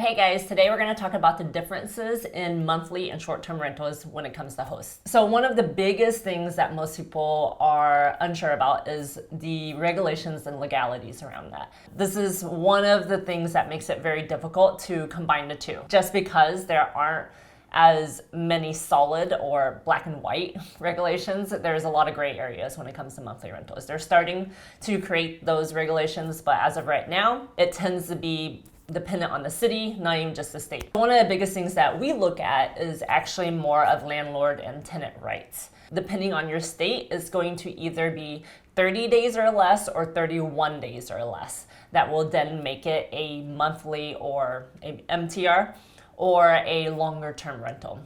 Hey guys, today we're going to talk about the differences in monthly and short-term rentals when it comes to hosts. So one of the biggest things that most people are unsure about is the regulations and legalities around that. This is one of the things that makes it very difficult to combine the two, just because there aren't as many solid or black and white regulations. There's a lot of gray areas when it comes to monthly rentals. They're starting to create those regulations, but as of right now, it tends to be dependent on the city, not even just the state. One of the biggest things that we look at is actually more of landlord and tenant rights. Depending on your state, it's going to either be 30 days or less or 31 days or less. That will then make it a monthly or a MTR or a longer term rental.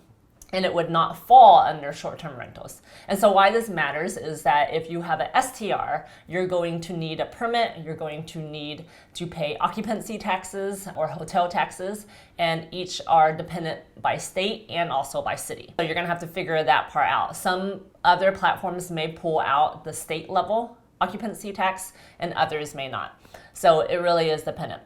And it would not fall under short-term rentals. And so why this matters is that if you have an STR, you're going to need a permit, you're going to need to pay occupancy taxes or hotel taxes, and each are dependent by state and also by city. So you're gonna have to figure that part out. Some other platforms may pull out the state level occupancy tax and others may not. So it really is dependent.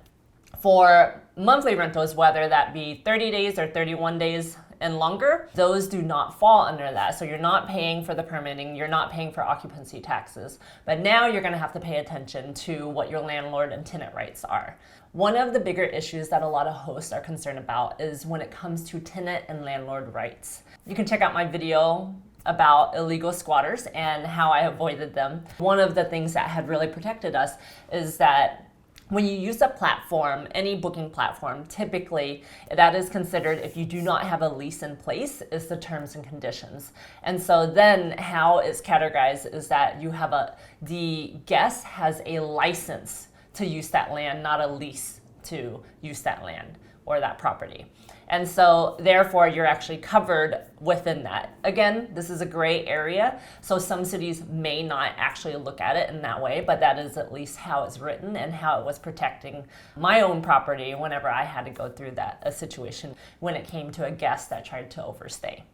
For monthly rentals, whether that be 30 days or 31 days and longer, those do not fall under that. So you're not paying for the permitting, you're not paying for occupancy taxes, but now you're gonna have to pay attention to what your landlord and tenant rights are. One of the bigger issues that a lot of hosts are concerned about is when it comes to tenant and landlord rights. You can check out my video about illegal squatters and how I avoided them. One of the things that had really protected us is that when you use a platform, any booking platform, typically that is considered, if you do not have a lease in place, is the terms and conditions. And so then how it's categorized is that you have the guest has a license to use that land, not a lease to use that land or that property. And so therefore you're actually covered within that. Again, this is a gray area, so some cities may not actually look at it in that way, but that is at least how it's written and how it was protecting my own property whenever I had to go through a situation when it came to a guest that tried to overstay.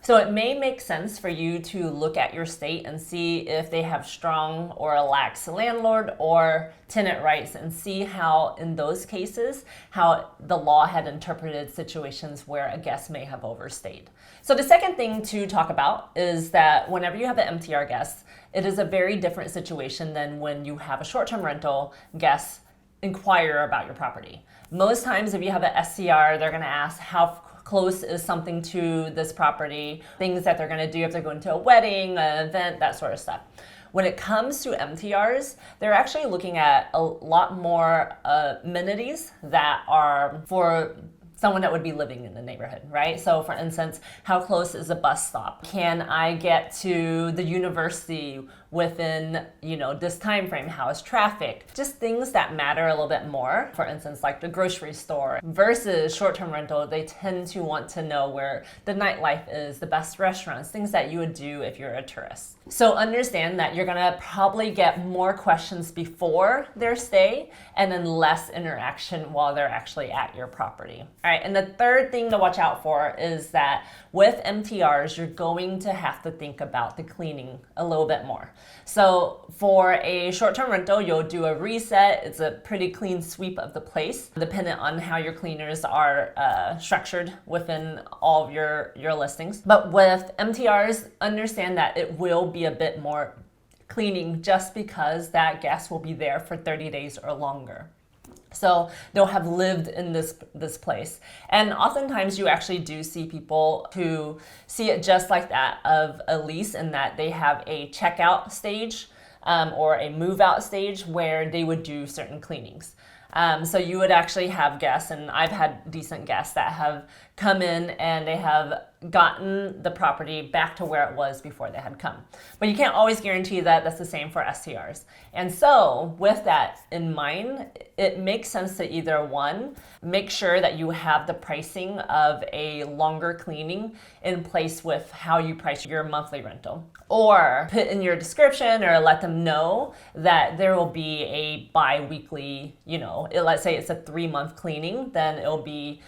So it may make sense for you to look at your state and see if they have strong or lax landlord or tenant rights and see how, in those cases, how the law had interpreted situations where a guest may have overstayed. So the second thing to talk about is that whenever you have an MTR guest, it is a very different situation than when you have a short-term rental guest inquire about your property. Most times if you have an SCR, they're gonna ask how close is something to this property, things that they're gonna do if they're going to a wedding, an event, that sort of stuff. When it comes to MTRs, they're actually looking at a lot more amenities that are for someone that would be living in the neighborhood, right? So for instance, how close is a bus stop? Can I get to the university within, this time frame? How is traffic? Just things that matter a little bit more. For instance, like the grocery store versus short-term rental, they tend to want to know where the nightlife is, the best restaurants, things that you would do if you're a tourist. So understand that you're gonna probably get more questions before their stay and then less interaction while they're actually at your property. All right, and the third thing to watch out for is that with MTRs, you're going to have to think about the cleaning a little bit more. So for a short-term rental, you'll do a reset. It's a pretty clean sweep of the place, dependent on how your cleaners are structured within all of your listings. But with MTRs, understand that it will be a bit more cleaning just because that guest will be there for 30 days or longer. So they'll have lived in this place. And oftentimes you actually do see people who see it just like that, of a lease, in that they have a checkout stage or a move out stage where they would do certain cleanings. So you would actually have guests, and I've had decent guests that have come in and they have gotten the property back to where it was before they had come. But you can't always guarantee that that's the same for STRs. And so with that in mind, it makes sense to either one, make sure that you have the pricing of a longer cleaning in place with how you price your monthly rental, or put in your description or let them know that there will be a bi-weekly, let's say it's a 3-month cleaning, then it'll be,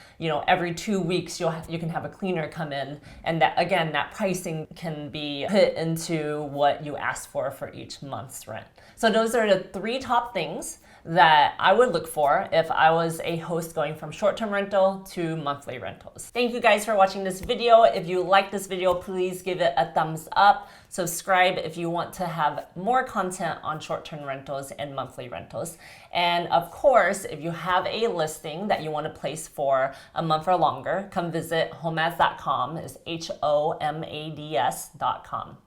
every 2 weeks you can have a cleaner come in, and that, again, that pricing can be put into what you asked for each month's rent. So those are the 3 top things that I would look for if I was a host going from short-term rental to monthly rentals. Thank you guys for watching this video. If you like this video, please give it a thumbs up. Subscribe if you want to have more content on short-term rentals and monthly rentals. And of course, if you have a listing that you want to place for a month or longer, come visit homads.com. It's HOMADS.com.